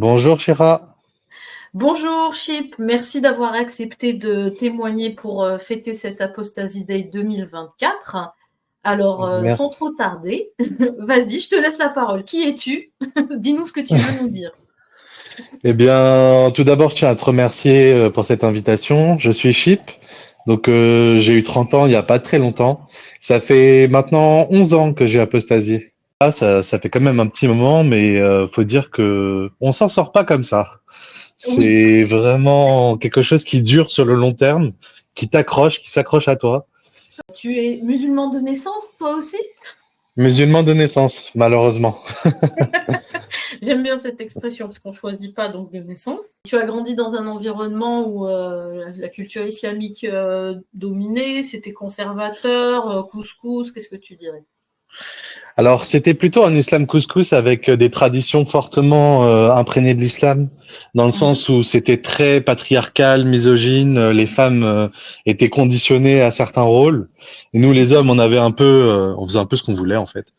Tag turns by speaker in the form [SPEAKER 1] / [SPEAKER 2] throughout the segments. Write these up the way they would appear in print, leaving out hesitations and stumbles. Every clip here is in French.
[SPEAKER 1] Bonjour Chira.
[SPEAKER 2] Bonjour Chip, merci d'avoir accepté de témoigner pour fêter cette Apostasy Day 2024. Alors, sans trop tarder, vas-y, je te laisse la parole. Qui es-tu? Dis-nous ce que tu veux nous dire.
[SPEAKER 1] Eh bien, tout d'abord, je tiens à te remercier pour cette invitation. Je suis Chip, donc j'ai eu 30 ans il n'y a pas très longtemps. Ça fait maintenant 11 ans que j'ai apostasié. Ah, ça fait quand même un petit moment, mais faut dire que on s'en sort pas comme ça.
[SPEAKER 2] Oui,
[SPEAKER 1] C'est vraiment quelque chose qui dure sur le long terme, qui t'accroche, qui s'accroche à toi.
[SPEAKER 2] tu es musulman de naissance, toi aussi?
[SPEAKER 1] Musulman de naissance, malheureusement.
[SPEAKER 2] J'aime bien cette expression parce qu'on ne choisit pas donc de naissance. Tu as grandi dans un environnement où la culture islamique dominait, c'était conservateur, couscous, qu'est-ce que tu dirais?
[SPEAKER 1] Alors, c'était plutôt un islam couscous avec des traditions fortement imprégnées de l'islam, dans le
[SPEAKER 2] Mhm.
[SPEAKER 1] sens où c'était très patriarcal, misogyne, les femmes étaient conditionnées à certains rôles, et nous, les hommes, on faisait un peu ce qu'on voulait en fait.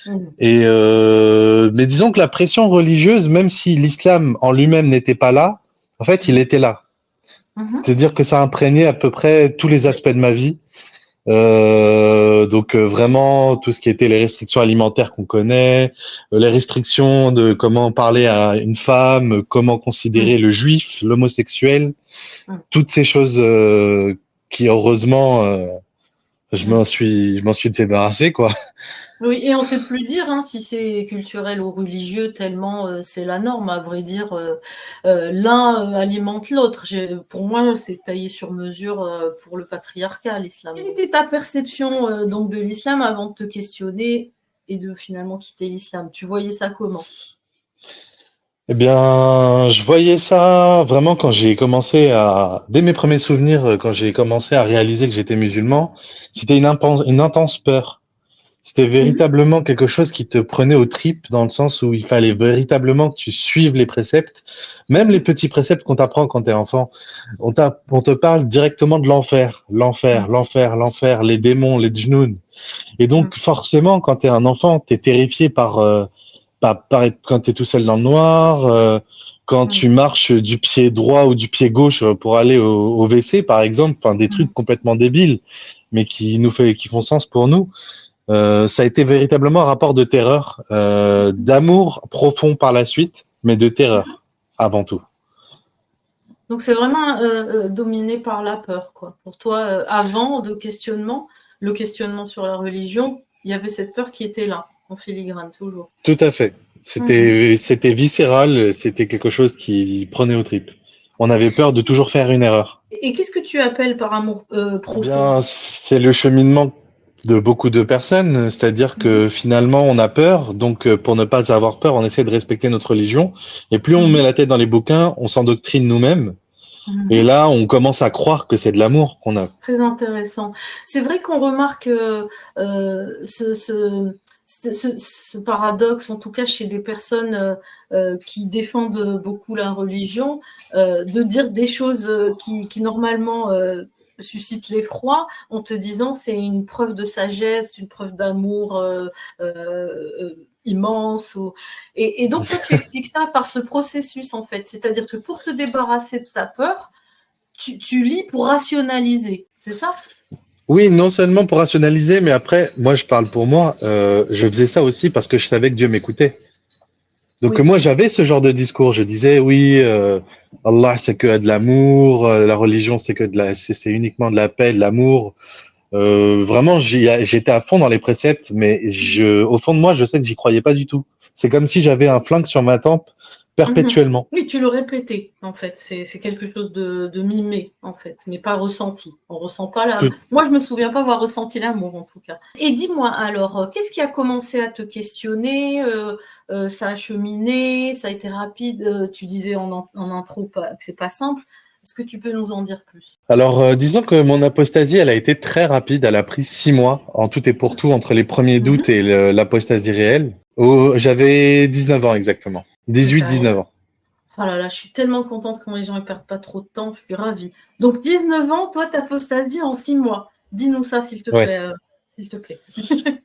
[SPEAKER 2] Mhm.
[SPEAKER 1] Et mais disons que la pression religieuse, même si l'islam en lui-même n'était pas là, en fait, il
[SPEAKER 2] Mhm.
[SPEAKER 1] était là.
[SPEAKER 2] Mhm.
[SPEAKER 1] C'est-à-dire que ça imprégnait à peu près tous les aspects de ma vie. Donc vraiment tout ce qui était les restrictions alimentaires qu'on connaît, les restrictions de comment parler à une femme, comment considérer
[SPEAKER 2] Mhm.
[SPEAKER 1] le juif, l'homosexuel,
[SPEAKER 2] Mhm.
[SPEAKER 1] toutes ces choses qui heureusement
[SPEAKER 2] Mhm.
[SPEAKER 1] je m'en suis débarrassé quoi.
[SPEAKER 2] Oui, et on ne sait plus dire hein, si c'est culturel ou religieux, tellement c'est la norme, à vrai dire. L'un alimente l'autre. Pour moi, c'est taillé sur mesure pour le patriarcat, l'islam. Quelle était ta perception donc de l'islam avant de te questionner et de finalement quitter l'islam? Tu voyais ça comment?
[SPEAKER 1] Eh bien, je voyais ça vraiment quand j'ai commencé à, dès mes premiers souvenirs, quand j'ai commencé à réaliser que j'étais musulman, c'était une intense peur. C'était
[SPEAKER 2] Mhm.
[SPEAKER 1] véritablement quelque chose qui te prenait aux tripes dans le sens où il fallait véritablement que tu suives les préceptes, même les petits préceptes qu'on t'apprend quand t'es enfant. On te parle directement de l'enfer,
[SPEAKER 2] Mhm.
[SPEAKER 1] l'enfer, les démons, les djinns. Et
[SPEAKER 2] Mhm.
[SPEAKER 1] donc forcément, quand t'es un enfant, t'es terrifié quand t'es tout seul dans le noir, quand
[SPEAKER 2] Mhm.
[SPEAKER 1] tu marches du pied droit ou du pied gauche pour aller au WC, par exemple, enfin des trucs
[SPEAKER 2] Mhm.
[SPEAKER 1] complètement débiles, mais qui font sens pour nous. Ça a été véritablement un rapport de terreur, d'amour profond par la suite, mais de terreur avant tout.
[SPEAKER 2] Donc c'est vraiment dominé par la peur, quoi. Pour toi, avant le questionnement sur la religion, il y avait cette peur qui était là, en filigrane, toujours.
[SPEAKER 1] Tout à fait.
[SPEAKER 2] Mhm.
[SPEAKER 1] C'était viscéral, c'était quelque chose qui prenait aux tripes. On avait peur de toujours faire une erreur.
[SPEAKER 2] Et qu'est-ce que tu appelles par amour
[SPEAKER 1] Eh
[SPEAKER 2] profond?
[SPEAKER 1] bien, c'est le cheminement de beaucoup de personnes, c'est-à-dire
[SPEAKER 2] Mhm.
[SPEAKER 1] que finalement on a peur, donc pour ne pas avoir peur, on essaie de respecter notre religion, et plus on met
[SPEAKER 2] Mhm.
[SPEAKER 1] la tête dans les bouquins, on s'endoctrine nous-mêmes, et
[SPEAKER 2] Mhm.
[SPEAKER 1] là on commence à croire que c'est de l'amour qu'on a.
[SPEAKER 2] Très intéressant. C'est vrai qu'on remarque ce paradoxe, en tout cas chez des personnes qui défendent beaucoup la religion, de dire des choses qui normalement suscitent l'effroi, en te disant c'est une preuve de sagesse, une preuve d'amour immense. Et donc toi, tu expliques ça par ce processus, en fait. C'est-à-dire que pour te débarrasser de ta peur, tu lis pour rationaliser, c'est ça?
[SPEAKER 1] Oui, non seulement pour rationaliser, mais après, moi je parle pour moi, je faisais ça aussi parce que je savais que Dieu m'écoutait. Donc
[SPEAKER 2] Oui.
[SPEAKER 1] moi j'avais ce genre de discours, je disais oui, Allah c'est que de l'amour, la religion c'est uniquement de la paix, de l'amour. Vraiment j'étais à fond dans les préceptes, mais au fond de moi je sais que j'y croyais pas du tout. C'est comme si j'avais un flingue sur ma tempe
[SPEAKER 2] Mhm.
[SPEAKER 1] perpétuellement.
[SPEAKER 2] Oui, tu le répétais, en fait. C'est quelque chose de mimé, en fait, mais pas ressenti. On ressent pas la...
[SPEAKER 1] Tout,
[SPEAKER 2] Moi, je me souviens pas avoir ressenti l'amour, en tout cas. Et dis-moi, alors, qu'est-ce qui a commencé à te questionner ça a cheminé, ça a été rapide. Tu disais en intro que c'est pas simple. Est-ce que tu peux nous en dire plus?
[SPEAKER 1] Alors, disons que mon apostasie, elle a été très rapide. Elle a pris 6 mois en tout et pour tout entre les premiers doutes
[SPEAKER 2] Mhm.
[SPEAKER 1] et l'apostasie réelle. J'avais 19 ans exactement.
[SPEAKER 2] Mais
[SPEAKER 1] 18-19 ans.
[SPEAKER 2] oh là là, je suis tellement contente quand les gens ne perdent pas trop de temps, je suis ravie. Donc 19 ans, toi, t'apostasies en 6 mois. Dis-nous ça, s'il te
[SPEAKER 1] Ouais.
[SPEAKER 2] plaît, s'il te plaît.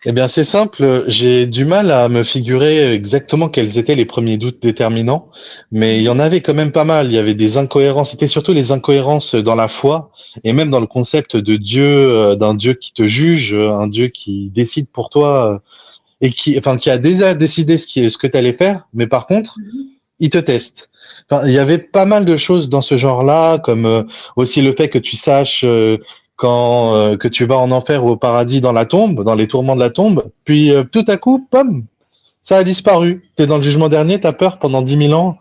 [SPEAKER 1] Eh bien, c'est simple. J'ai du mal à me figurer exactement quels étaient les premiers doutes déterminants, mais il y en avait quand même pas mal. Il y avait des incohérences. C'était surtout les incohérences dans la foi et même dans le concept de Dieu, d'un Dieu qui te juge, un Dieu qui décide pour toi et qui a déjà décidé ce que tu allais faire, mais par contre,
[SPEAKER 2] Mhm.
[SPEAKER 1] il te teste. Enfin, il y avait pas mal de choses dans ce genre-là, comme aussi le fait que tu saches quand que tu vas en enfer ou au paradis dans la tombe, dans les tourments de la tombe, puis tout à coup, pom, ça a disparu. Tu es dans le jugement dernier, tu as peur pendant 10 000 ans.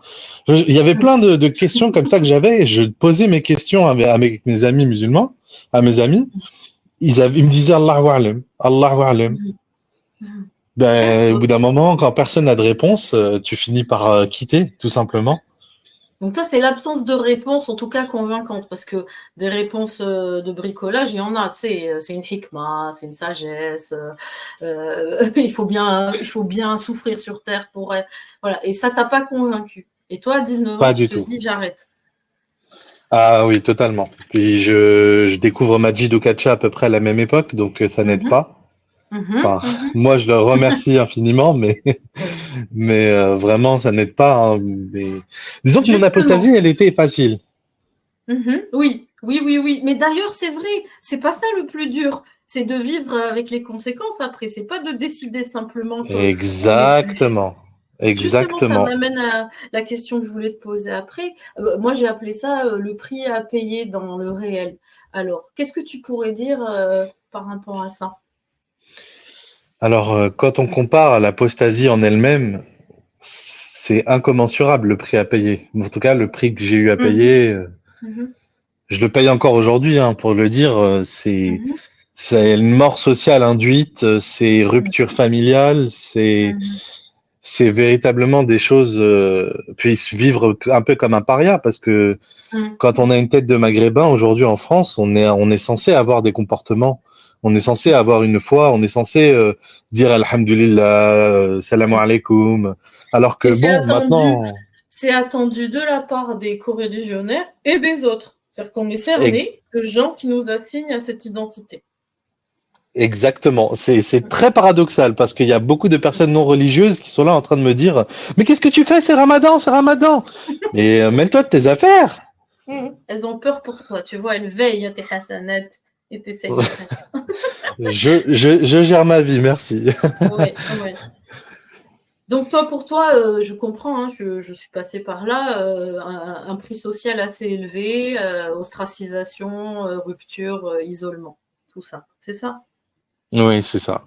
[SPEAKER 1] Il y avait plein de questions comme ça que j'avais, et je posais mes questions avec mes amis musulmans, à mes amis. Ils me disaient Allahu A'lam, Allahu A'lam.
[SPEAKER 2] Mhm. Mhm.
[SPEAKER 1] Ben, au bout
[SPEAKER 2] D'accord.
[SPEAKER 1] d'un moment, quand personne n'a de réponse, tu finis par quitter, tout simplement.
[SPEAKER 2] Donc toi, c'est l'absence de réponse, en tout cas convaincante, parce que des réponses de bricolage, il y en a. C'est une hikmah, c'est une sagesse. Il faut bien souffrir sur terre pour être. Voilà. Et ça t'a pas convaincu. Et toi, à 19 ans,
[SPEAKER 1] Pas
[SPEAKER 2] tu
[SPEAKER 1] du
[SPEAKER 2] te
[SPEAKER 1] tout.
[SPEAKER 2] dis j'arrête.
[SPEAKER 1] Ah oui, totalement. Puis je découvre Majid Oukacha à peu près à la même époque, donc ça n'aide
[SPEAKER 2] Mhm,
[SPEAKER 1] pas.
[SPEAKER 2] mhm,
[SPEAKER 1] Enfin,
[SPEAKER 2] mhm.
[SPEAKER 1] moi je le remercie infiniment, mais vraiment ça n'aide pas, hein. Mais disons que mon
[SPEAKER 2] Justement.
[SPEAKER 1] apostasie, elle était facile.
[SPEAKER 2] Mhm. Oui, oui, oui, oui. Mais d'ailleurs, c'est vrai, c'est pas ça le plus dur. C'est de vivre avec les conséquences après. C'est pas de décider simplement que on n'est plus.
[SPEAKER 1] Exactement,
[SPEAKER 2] Justement, ça
[SPEAKER 1] exactement.
[SPEAKER 2] m'amène à la question que je voulais te poser après. Moi, j'ai appelé ça le prix à payer dans le réel. Alors, qu'est-ce que tu pourrais dire par rapport à ça?
[SPEAKER 1] Alors, quand on compare à l'apostasie en elle-même, c'est incommensurable le prix à payer. En tout cas, le prix que j'ai eu à
[SPEAKER 2] Mhm,
[SPEAKER 1] payer,
[SPEAKER 2] mhm,
[SPEAKER 1] je le paye encore aujourd'hui, hein, pour le dire.
[SPEAKER 2] mhm,
[SPEAKER 1] C'est une mort sociale induite, c'est rupture familiale,
[SPEAKER 2] mhm,
[SPEAKER 1] c'est véritablement des choses, puis vivre un peu comme un paria, parce que
[SPEAKER 2] mhm,
[SPEAKER 1] quand on a une tête de maghrébin aujourd'hui en France, on est censé avoir des comportements, on est censé avoir une foi, on est censé dire alhamdulillah, salam
[SPEAKER 2] mhm.
[SPEAKER 1] alaikum, alors
[SPEAKER 2] Et
[SPEAKER 1] que bon, maintenant,
[SPEAKER 2] c'est attendu de la part des coréligionnaires et des autres. C'est-à-dire qu'on est
[SPEAKER 1] e-
[SPEAKER 2] cerné de gens qui nous assignent à cette identité.
[SPEAKER 1] exactement, c'est très paradoxal parce qu'il y a beaucoup de personnes non religieuses qui sont là en train de me dire, mais qu'est-ce que tu fais? C'est Ramadan, c'est Ramadan. Mais mêle-toi de tes affaires.
[SPEAKER 2] Mhm. Elles ont peur pour toi, tu vois, elles veillent à tes hasanat et tes sayyi'at.
[SPEAKER 1] Je gère ma vie, merci.
[SPEAKER 2] Ouais, ouais. Donc toi, pour toi, je comprends, hein, je suis passée par là, un prix social assez élevé, ostracisation, rupture, isolement, tout ça, c'est ça?
[SPEAKER 1] Oui, c'est ça.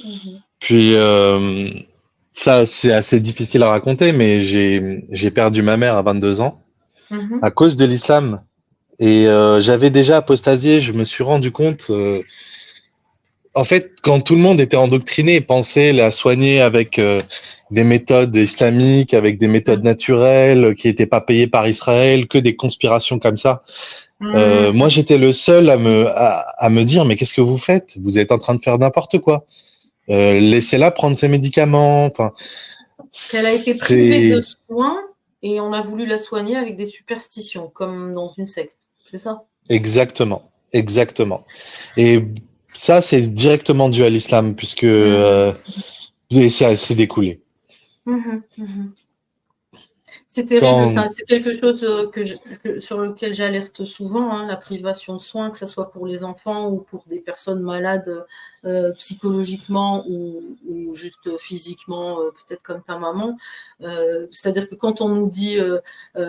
[SPEAKER 2] Mhm.
[SPEAKER 1] Puis ça, c'est assez difficile à raconter, mais j'ai perdu ma mère à 22 ans
[SPEAKER 2] Mhm.
[SPEAKER 1] à cause de l'islam. Et j'avais déjà apostasié. Je me suis rendu compte. En fait, quand tout le monde était endoctriné et pensait la soigner avec des méthodes islamiques, avec des méthodes
[SPEAKER 2] Mhm.
[SPEAKER 1] naturelles qui n'étaient pas payées par Israël, que des conspirations comme ça. Moi,
[SPEAKER 2] Mhm.
[SPEAKER 1] j'étais le seul à me dire, mais qu'est-ce que vous faites? Vous êtes en train de faire n'importe quoi. Laissez-la prendre ses médicaments. Enfin,
[SPEAKER 2] Qu'elle a été privée de
[SPEAKER 1] c'est
[SPEAKER 2] soins et on a voulu la soigner avec des superstitions, comme dans une secte, c'est ça?
[SPEAKER 1] exactement, exactement. Et ça, c'est directement dû à l'islam, puisque
[SPEAKER 2] Mhm.
[SPEAKER 1] et ça s'est découlé.
[SPEAKER 2] Mhm. Mhm. C'est terrible, ça.
[SPEAKER 1] Quand
[SPEAKER 2] C'est quelque chose sur lequel j'alerte souvent, hein, la privation de soins, que ce soit pour les enfants ou pour des personnes malades psychologiquement ou juste physiquement, peut-être comme ta maman. C'est-à-dire que quand on nous dit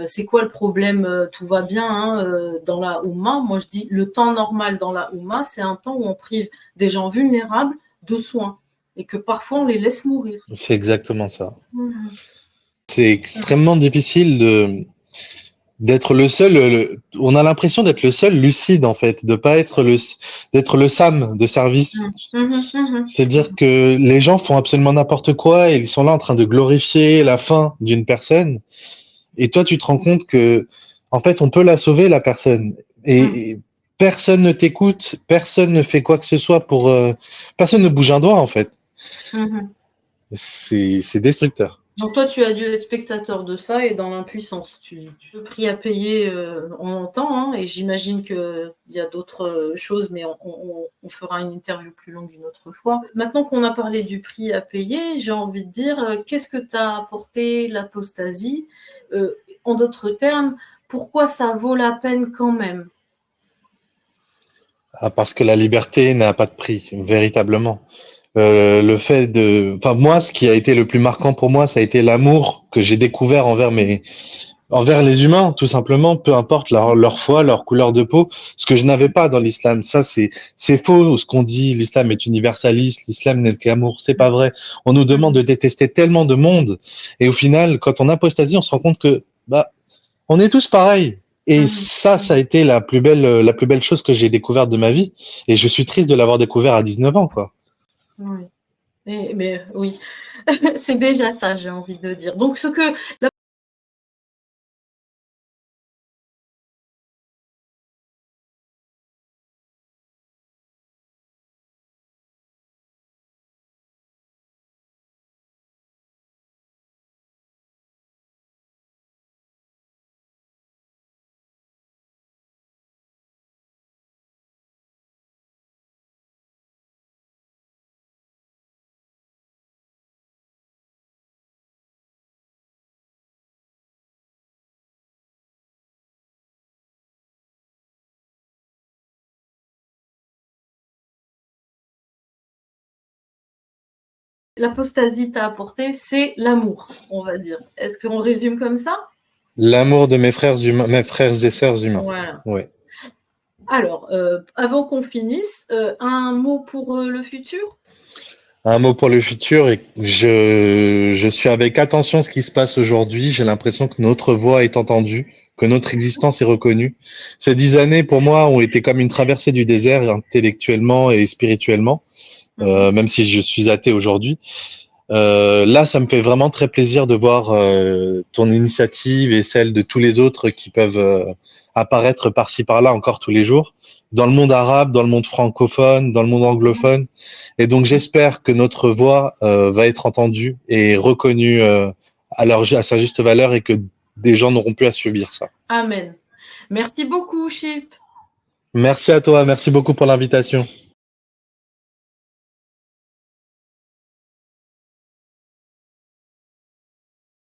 [SPEAKER 2] c'est quoi le problème, tout va bien, hein, dans la Oumma, moi je dis le temps normal dans la Oumma, c'est un temps où on prive des gens vulnérables de soins et que parfois on les laisse mourir.
[SPEAKER 1] c'est exactement ça.
[SPEAKER 2] Mhm.
[SPEAKER 1] C'est extrêmement difficile d'être le seul. On a l'impression d'être le seul lucide en fait, de pas être d'être le Sam de service.
[SPEAKER 2] Mhm. Mhm. Mhm.
[SPEAKER 1] C'est-à-dire que les gens font absolument n'importe quoi et ils sont là en train de glorifier la fin d'une personne. Et toi, tu te rends compte que, en fait, on peut la sauver, la personne.
[SPEAKER 2] Mhm.
[SPEAKER 1] Et personne ne t'écoute, personne ne fait quoi que ce soit pour. Personne ne bouge un doigt, en fait.
[SPEAKER 2] Mhm.
[SPEAKER 1] C'est destructeur.
[SPEAKER 2] Donc toi, tu as dû être spectateur de ça et dans l'impuissance. Le prix à payer, on entend, hein, et j'imagine qu'il y a d'autres choses, mais on fera une interview plus longue une autre fois. Maintenant qu'on a parlé du prix à payer, j'ai envie de dire, qu'est-ce que t'a apporté l'apostasie? En d'autres termes, pourquoi ça vaut la peine quand même?
[SPEAKER 1] Ah, parce que la liberté n'a pas de prix, véritablement. Le fait de, enfin moi, ce qui a été le plus marquant pour moi, ça a été l'amour que j'ai découvert envers les humains, tout simplement, peu importe leur foi, leur couleur de peau, ce que je n'avais pas dans l'islam. Ça, c'est faux, ce qu'on dit, l'islam est universaliste, l'islam n'est qu'amour. C'est pas vrai. On nous demande de détester tellement de monde. Et au final, quand on apostasie, on se rend compte que, bah, on est tous pareils. Et ça a été la plus belle chose que j'ai découverte de ma vie. Et je suis triste de l'avoir découvert à 19 ans, quoi.
[SPEAKER 2] Oui. Mais oui, c'est déjà ça, j'ai envie de dire. Donc, ce que l'apostasie t'a apporté, c'est l'amour, on va dire. Est-ce qu'on résume comme ça?
[SPEAKER 1] L'amour de mes frères humains, mes frères et sœurs humains.
[SPEAKER 2] Voilà.
[SPEAKER 1] Oui.
[SPEAKER 2] Alors, avant qu'on finisse, un mot pour le futur?
[SPEAKER 1] Un mot pour le futur, et je suis avec attention ce qui se passe aujourd'hui. J'ai l'impression que notre voix est entendue, que notre existence est reconnue. Ces 10 années, pour moi, ont été comme une traversée du désert, intellectuellement et spirituellement, même si je suis athée aujourd'hui. Là, ça me fait vraiment très plaisir de voir ton initiative et celle de tous les autres qui peuvent apparaître par-ci par-là encore tous les jours, dans le monde arabe, dans le monde francophone, dans le monde anglophone. Et donc, j'espère que notre voix va être entendue et reconnue à sa juste valeur et que des gens n'auront plus à subir ça.
[SPEAKER 2] Amen. Merci beaucoup, Chip.
[SPEAKER 1] Merci à toi, merci beaucoup pour l'invitation.